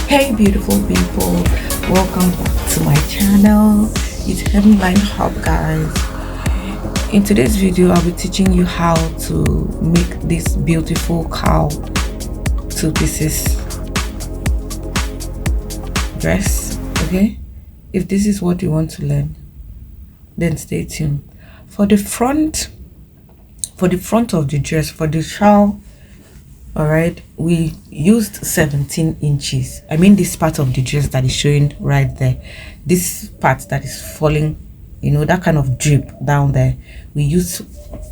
Hey beautiful people, welcome back to my channel. It's Headline Hub, guys. In today's video I'll be teaching you how to make this beautiful cowl 2 pieces dress. Okay, if this is what you want to learn, then stay tuned. For the front of the dress, for the shawl, all right, we used 17 inches. I mean this part of the dress that is showing right there, this part that is falling, you know, that kind of drape down there, we used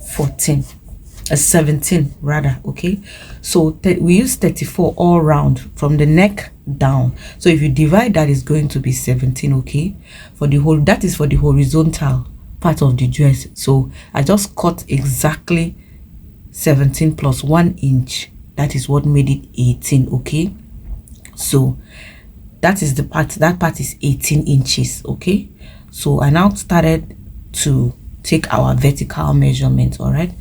17 rather. Okay, so we use 34 all round from the neck down. So if you divide that, is going to be 17. Okay, for the whole, that is for the horizontal part of the dress. So I just cut exactly 17 plus 1 inch. That is what made it 18. Okay, so that is the part, that part is 18 inches. Okay, so I now started to take our vertical measurement. All right,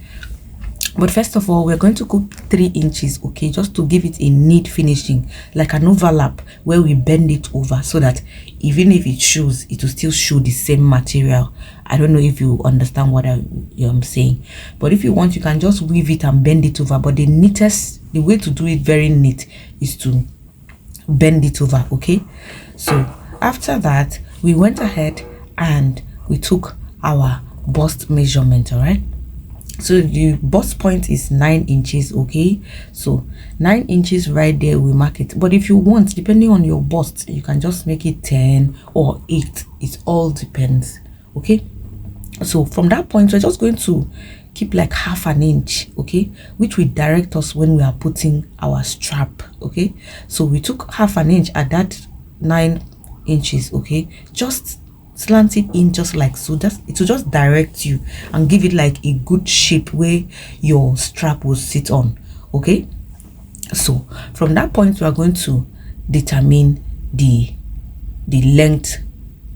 but first of all, we're going to go 3 inches. Okay, just to give it a neat finishing, like an overlap where we bend it over, so that even if it shows, it will still show the same material. I don't know if you understand what I'm saying, but if you want, you can just weave it and bend it over. But the way to do it very neat is to bend it over. Okay, so after that, we went ahead and we took our bust measurement. All right, so the bust point is 9 inches. Okay, so 9 inches right there, we mark it. But if you want, depending on your bust, you can just make it 10 or 8. It all depends. Okay, so from that point, we're just going to keep like half an inch, okay, which will direct us when we are putting our strap. Okay, so we took half an inch at that 9 inches. Okay, just slant it in just like so. It will just direct you and give it like a good shape where your strap will sit on. Okay, so from that point, we are going to determine the length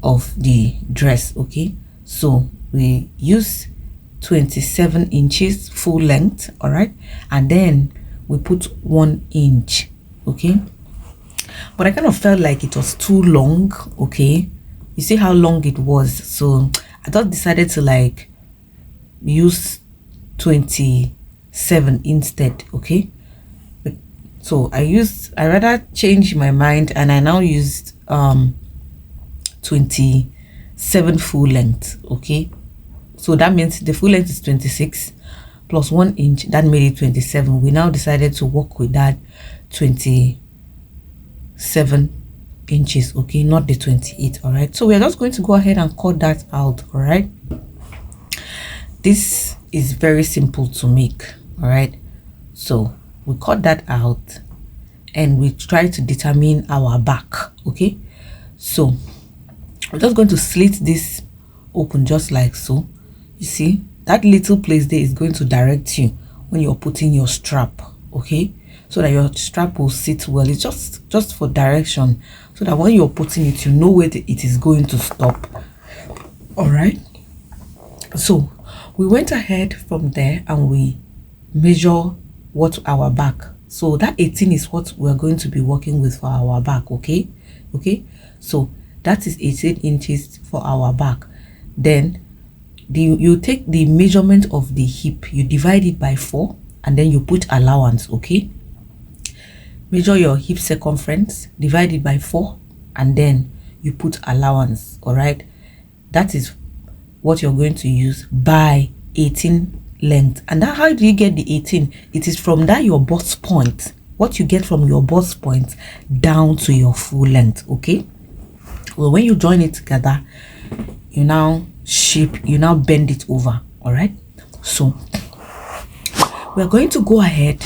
of the dress. Okay, so we use 27 inches full length. All right, and then we put 1 inch. Okay, but I kind of felt like it was too long. Okay, you see how long it was, so I just decided to like use 27 instead. Okay, so I rather changed my mind, and I now used 27 full length. Okay, so that means the full length is 26 plus 1 inch, that made it 27. We now decided to work with that 27 inches. Okay, not the 28. All right, so we're just going to go ahead and cut that out. All right, this is very simple to make. All right, so we cut that out and we try to determine our back. Okay, so we're just going to slit this open just like so. You see that little place there is going to direct you when you're putting your strap. Okay, so that your strap will sit well. It's just for direction, so that when you're putting it, you know where it is going to stop. All right, so we went ahead from there and we measure what our back, so that 18 is what we're going to be working with for our back. Okay, so that is 18 inches for our back. Then you take the measurement of the hip, you divide it by 4, and then you put allowance. Okay, measure your hip circumference, divide it by 4, and then you put allowance. All right, that is what you're going to use by 18 length. And that, how do you get the 18? It is from that your bust point, what you get from your bust point down to your full length. Okay, well, when you join it together, you now bend it over. All right, so we're going to go ahead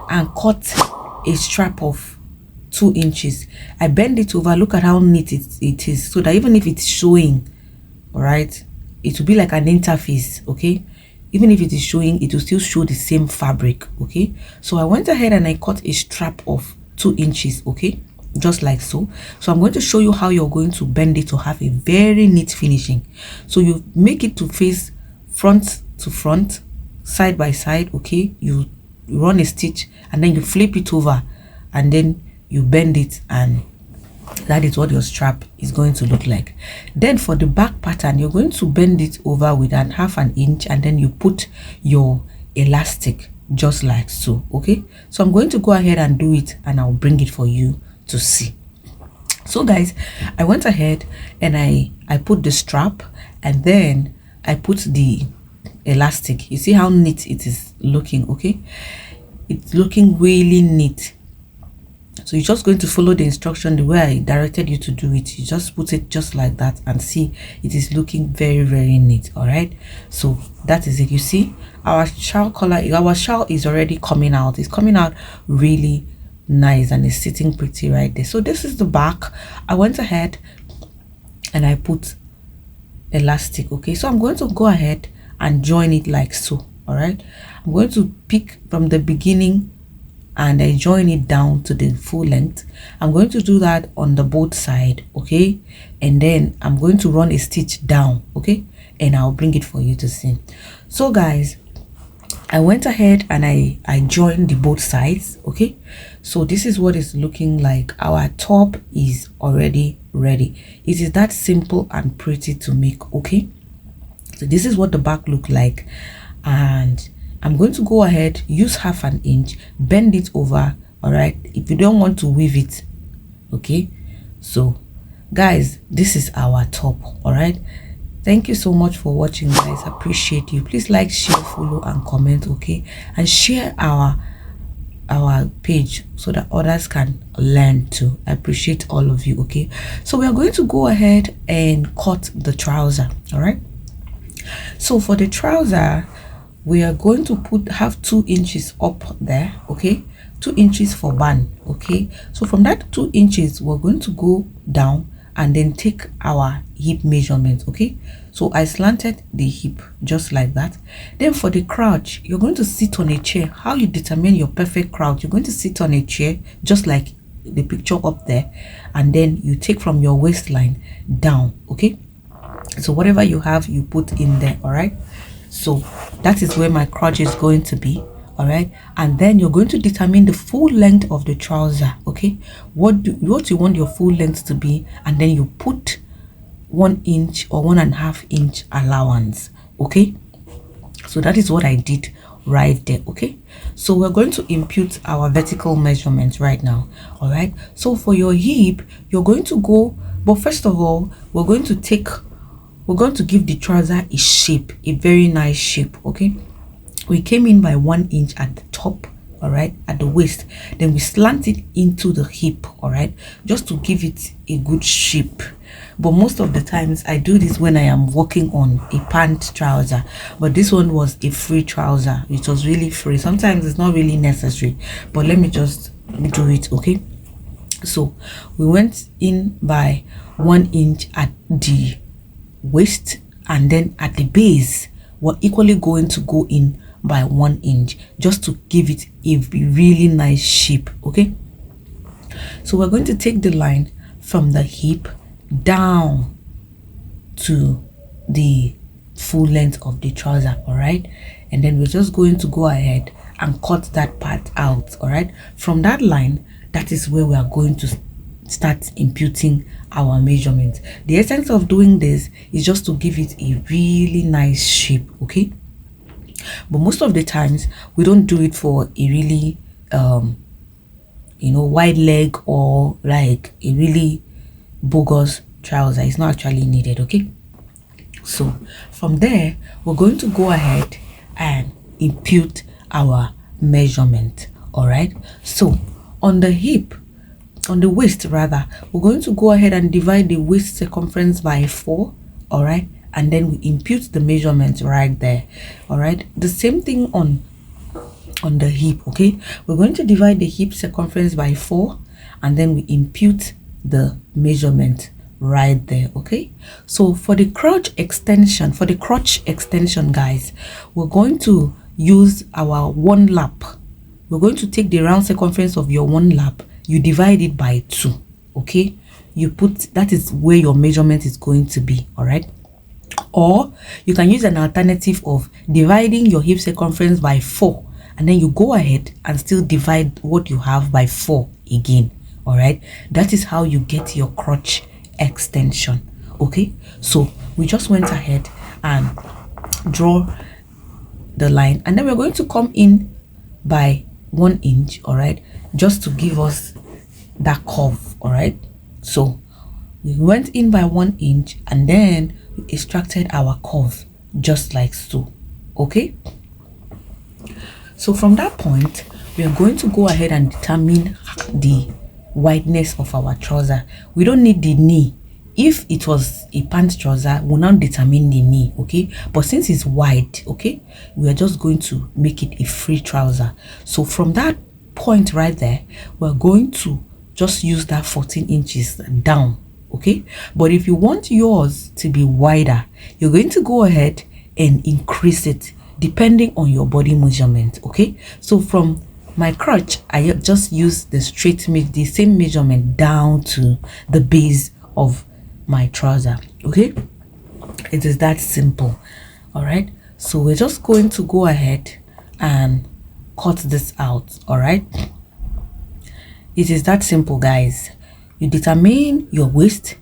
and cut a strap of 2 inches. I bend it over. Look at how neat it is, so that even if it's showing, all right, it will be like an interface. Okay, even if it is showing, it will still show the same fabric. Okay, so I went ahead and I cut a strap of 2 inches. Okay, just like so. So I'm going to show you how you're going to bend it to have a very neat finishing. So you make it to face front to front, side by side. Okay, you run a stitch and then you flip it over, and then you bend it and That is what your strap is going to look like. Then for the back pattern, you're going to bend it over with an 1/2 inch, and then you put your elastic just like so. Okay, so I'm going to go ahead and do it, and I'll bring it for you to see. So guys, I went ahead and I put the strap, and then I put the elastic. You see how neat it is looking? Okay, it's looking really neat. So you're just going to follow the instruction the way I directed you to do it. You just put it just like that, and see, it is looking very, very neat. All right, so that is it. You see our shawl color, our shawl is already coming out. It's coming out really nice, and it's sitting pretty right there. So this is the back. I went ahead and I put elastic. Okay, so I'm going to go ahead and join it like so. All right, I'm going to pick from the beginning and I join it down to the full length. I'm going to do that on the both side. Okay, and then I'm going to run a stitch down. Okay, and I'll bring it for you to see. So guys, I went ahead and I joined the both sides. Okay, so this is what it's looking like. Our top is already ready. It is that simple and pretty to make. Okay, so this is what the back look like, and I'm going to go ahead, use 1/2 inch, bend it over. All right, if you don't want to weave it. Okay, so guys, this is our top. All right, thank you so much for watching, guys. Appreciate you. Please like, share, follow, and comment. Okay, and share our page so that others can learn too. I appreciate all of you. Okay, so we are going to go ahead and cut the trouser. All right, so for the trouser, we are going to have 2 inches up there. Okay, 2 inches for band. Okay, so from that 2 inches, we're going to go down and then take our hip measurement. Okay, so I slanted the hip just like that. Then for the crouch, you're going to sit on a chair. How you determine your perfect crouch? You're going to sit on a chair just like the picture up there, and then you take from your waistline down. Okay, so whatever you have, you put in there. All right, so that is where my crotch is going to be. All right, and then you're going to determine the full length of the trouser. Okay, what you want your full length to be, and then you put 1 inch or 1.5 inch allowance. Okay, so that is what I did right there. Okay, so we're going to impute our vertical measurements right now. All right, so for your hip, you're going to go, but first of all, we're going to give the trouser a shape, a very nice shape. Okay, we came in by 1 inch at the top. All right, at the waist, then we slant it into the hip. All right, just to give it a good shape. But most of the times I do this when I am working on a pant trouser, but this one was a free trouser. It was really free. Sometimes it's not really necessary, but let me just do it. Okay, so we went in by 1 inch at the waist, and then at the base we're equally going to go in by 1 inch, just to give it a really nice shape. Okay, so we're going to take the line from the hip down to the full length of the trouser. All right, and then we're just going to go ahead and cut that part out. All right, from that line, that is where we are going to start imputing our measurements. The essence of doing this is just to give it a really nice shape. Okay, but most of the times we don't do it for a really wide leg or like a really bogus trouser. It's not actually needed. Okay, so from there we're going to go ahead and impute our measurement. All right, so on the waist rather, we're going to go ahead and divide the waist circumference by 4. All right, and then we impute the measurement right there. All right, the same thing on the hip. Okay, we're going to divide the hip circumference by 4, and then we impute the measurement right there. Okay, so for the crotch extension, guys, we're going to use our 1 lap. We're going to take the round circumference of your 1 lap, you divide it by 2. Okay, you put, that is where your measurement is going to be. All right, or you can use an alternative of dividing your hip circumference by 4, and then you go ahead and still divide what you have by 4 again. All right, that is how you get your crotch extension. Okay, so we just went ahead and draw the line, and then we're going to come in by 1 inch. All right, just to give us that curve. All right, so we went in by 1 inch and then we extracted our curve just like so. Okay, so from that point we are going to go ahead and determine the wideness of our trouser. We don't need the knee. If it was a pant trouser, we'll now determine the knee. Okay, but since it's wide, okay, we are just going to make it a free trouser. So from that point right there, we're going to just use that 14 inches down. Okay, but if you want yours to be wider, you're going to go ahead and increase it depending on your body measurement. Okay, so from my crotch, I just use the the same measurement down to the base of my trouser. Okay, it is that simple. All right, so we're just going to go ahead and cut this out. All right, it is that simple, guys. You determine your waist,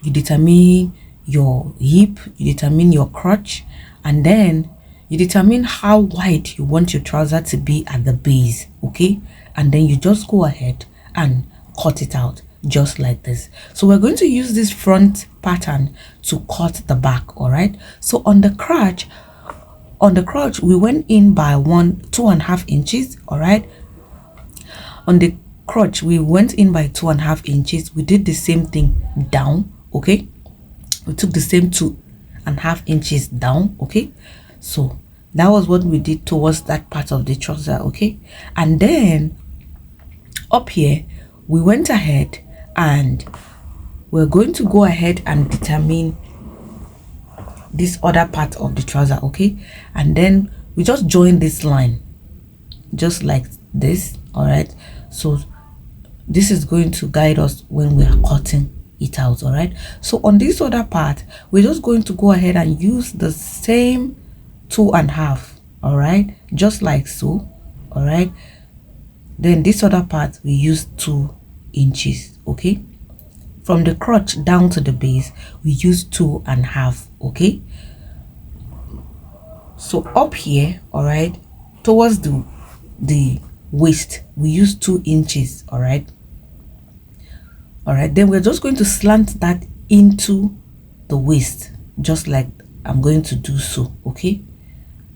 you determine your hip, you determine your crotch, and then you determine how wide you want your trouser to be at the base. Okay, and then you just go ahead and cut it out just like this. So we're going to use this front pattern to cut the back. All right, so on the crotch we went in by 2.5 inches. All right, on the crotch we went in by 2.5 inches. We did the same thing down. Okay, we took the same 2.5 inches down. Okay, so that was what we did towards that part of the trouser. Okay, and then up here we went ahead and we're going to go ahead and determine this other part of the trouser. Okay, and then we just join this line just like this. All right, so this is going to guide us when we are cutting it out. All right, so on this other part we're just going to go ahead and use the same 2.5. all right, just like so. All right, then this other part we use 2 inches. Okay, from the crotch down to the base we use 2.5. okay, so up here, all right, towards the waist we use 2 inches. All right, then we're just going to slant that into the waist just like I'm going to do so. Okay,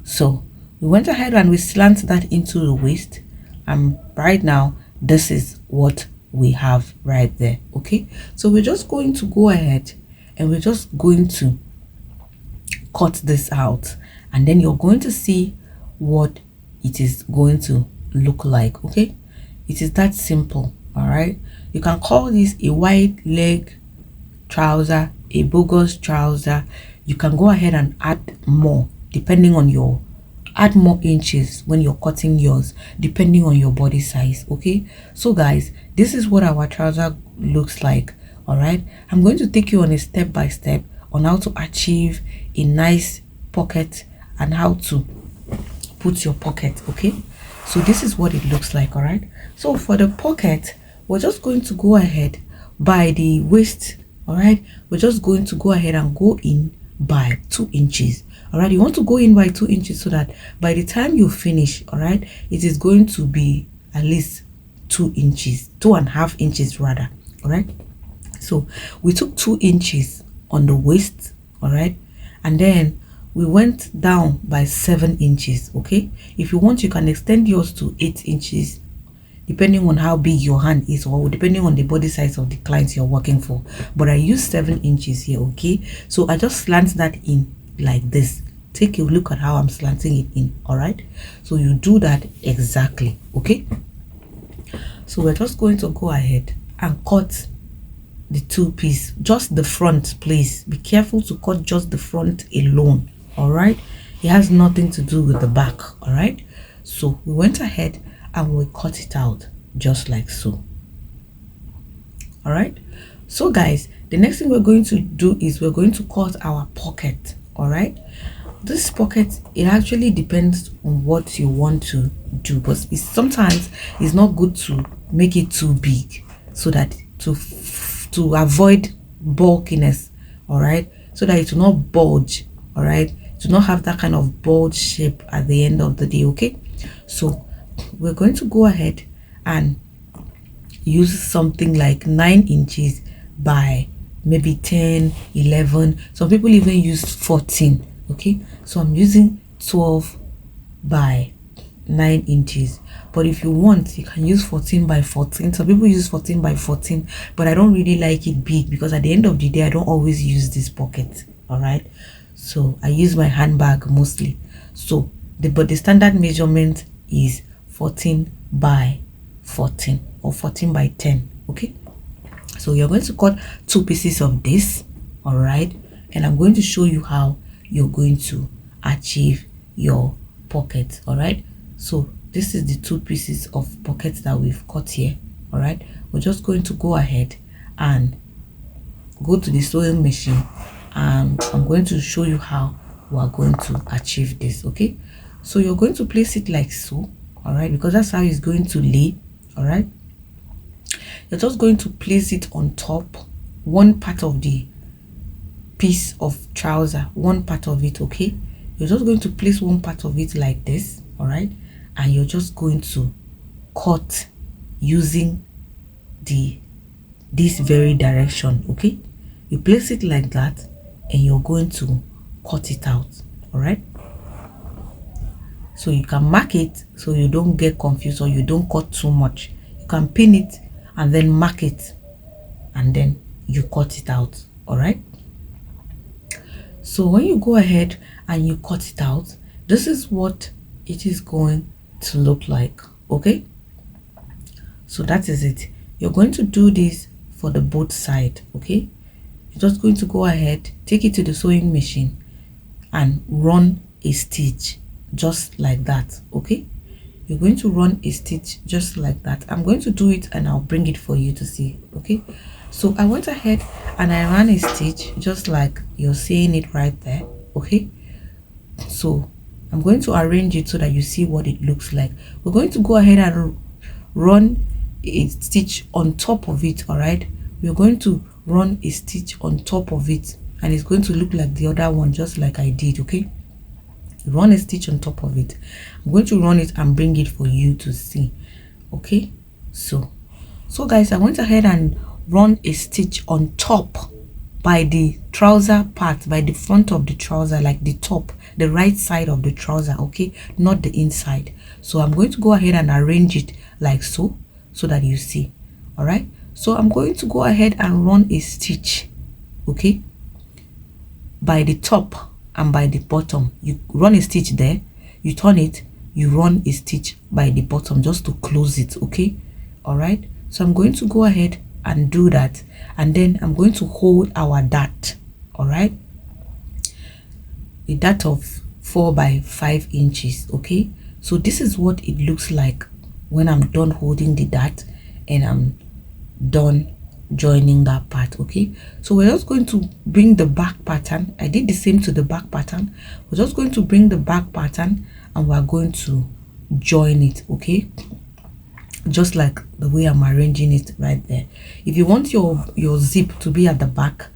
so we went ahead and we slant that into the waist, and right now this is what we have right there. Okay, so we're just going to go ahead and we're just going to cut this out, and then you're going to see what it is going to look like. Okay, it is that simple. All right, you can call this a wide leg trouser, a bogus trouser. You can go ahead and add more depending on your add more inches when you're cutting yours depending on your body size. Okay, so guys, this is what our trouser looks like. All right, I'm going to take you on a step by step on how to achieve a nice pocket and how to put your pocket. Okay, so this is what it looks like. All right, so for the pocket we're just going to go ahead by the waist. All right, we're just going to go ahead and go in by 2 inches. All right, you want to go in by 2 inches so that by the time you finish, all right, it is going to be at least 2 inches, 2.5 inches rather. All right, so we took 2 inches on the waist. All right, and then we went down by 7 inches. Okay, if you want you can extend yours to 8 inches depending on how big your hand is or depending on the body size of the clients you're working for, but I use 7 inches here. Okay, so I just slant that in like this. Take a look at how I'm slanting it in. All right, so you do that exactly. Okay, so we're just going to go ahead and cut the 2 piece, just the front. Please be careful to cut just the front alone. All right, it has nothing to do with the back. All right, so we went ahead and we cut it out just like so. All right, so guys, the next thing we're going to do is we're going to cut our pocket. All right, this pocket, it actually depends on what you want to do, but sometimes it's not good to make it too big. so that to avoid bulkiness, all right, so that it will not bulge, all right, to not have that kind of bulge shape at the end of the day. Okay, so we're going to go ahead and use something like 9 inches by maybe 10, 11. Some people even use 14. Okay, so I'm using 12 by 9 inches, but if you want, you can use 14 by 14. Some people use 14 by 14, but I don't really like it big because at the end of the day I don't always use this pocket. All right, so I use my handbag mostly. So but the standard measurement is 14 by 14 or 14 by 10. Okay, so you're going to cut 2 pieces of this, all right, and I'm going to show you how you're going to achieve your pocket. All right, so this is the 2 pieces of pockets that we've cut here. All right, we're just going to go ahead and go to the sewing machine, and I'm going to show you how we are going to achieve this. Okay, so you're going to place it like so, all right, because that's how it's going to lay. All right, you're just going to place it on top, one part of the piece of trouser, one part of it. Okay, you're just going to place one part of it like this, all right, and you're just going to cut using this very direction. Okay, you place it like that and you're going to cut it out. All right, so you can mark it so you don't get confused or you don't cut too much. You can pin it and then mark it and then you cut it out. All right, so when you go ahead and you cut it out, this is what it is going to look like. Okay, so that is it. You're going to do this for the both side. Okay, you're just going to go ahead, take it to the sewing machine and run a stitch just like that. Okay, you're going to run a stitch just like that. I'm going to do it and I'll bring it for you to see. Okay, so I went ahead and I ran a stitch just like you're seeing it right there. Okay, so I'm going to arrange it so that you see what it looks like. We're going to go ahead and run a stitch on top of it. All right, we're going to run a stitch on top of it and it's going to look like the other one just like I did. Okay, run a stitch on top of it. I'm going to run it and bring it for you to see. Okay, so guys, I went ahead and run a stitch on top by the trouser part, by the front of the trouser, like the top, the right side of the trouser. Okay, not the inside. So I'm going to go ahead and arrange it like so that you see. All right, so I'm going to go ahead and run a stitch, okay, by the top and by the bottom. You run a stitch there, you turn it, you run a stitch by the bottom just to close it. Okay, all right, so I'm going to go ahead and do that, and then I'm going to hold our dart. All right, a dart of 4 by 5 inches. Okay, so this is what it looks like when I'm done holding the dart and I'm done joining that part. Okay, so we're just going to bring the back pattern. I did the same to the back pattern. We're just going to bring the back pattern and we're going to join it. Okay, just like the way I'm arranging it right there. If you want your zip to be at the back,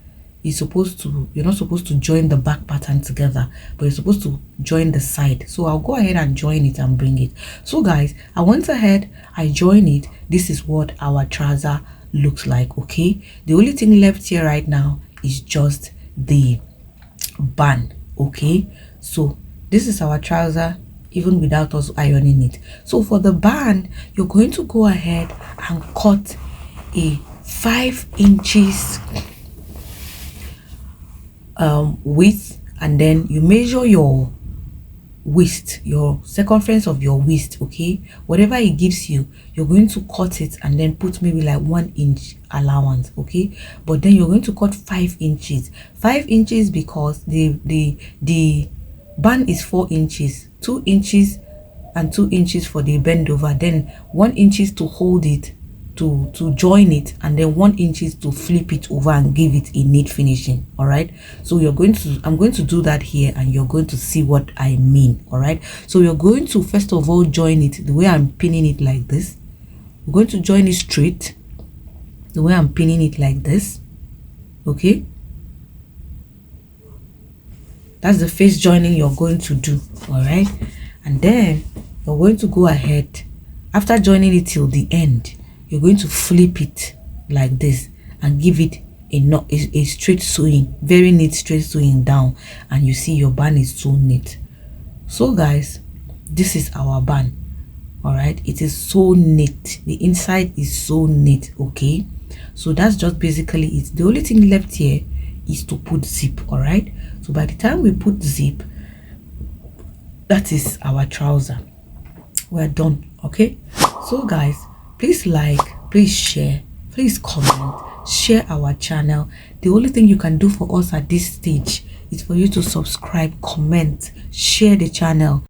you're not supposed to join the back pattern together, but you're supposed to join the side. So I'll go ahead and join it and bring it. So guys, I went ahead, I joined it. This is what our trouser looks like. Okay, the only thing left here right now is just the band. Okay, so this is our trouser even without us ironing it. So for the band, you're going to go ahead and cut a 5 inches width, and then you measure your waist, your circumference of your waist. Okay, whatever it gives you, you're going to cut it and then put maybe like 1 inch allowance. Okay, but then you're going to cut 5 inches 5 inches because the band is 4 inches, 2 inches and 2 inches for the bend over, then 1 inches to hold it, to join it, and then 1 inches to flip it over and give it a neat finishing. All right, so I'm going to do that here and you're going to see what I mean. All right, so you're going to first of all join it the way I'm pinning it like this. We're going to join it straight, the way I'm pinning it like this. Okay, that's the face joining you're going to do. All right, and then you're going to go ahead, after joining it till the end, you're going to flip it like this and give it a straight sewing, very neat straight sewing down, and you see your band is so neat. So guys, this is our band. All right, it is so neat, the inside is so neat. Okay, so that's just basically it. The only thing left here is to put zip. All right, so by the time we put zip, that is our trouser. We're done. Okay, so guys, please like, please share, please comment, share our channel. The only thing you can do for us at this stage is for you to subscribe, comment, share the channel.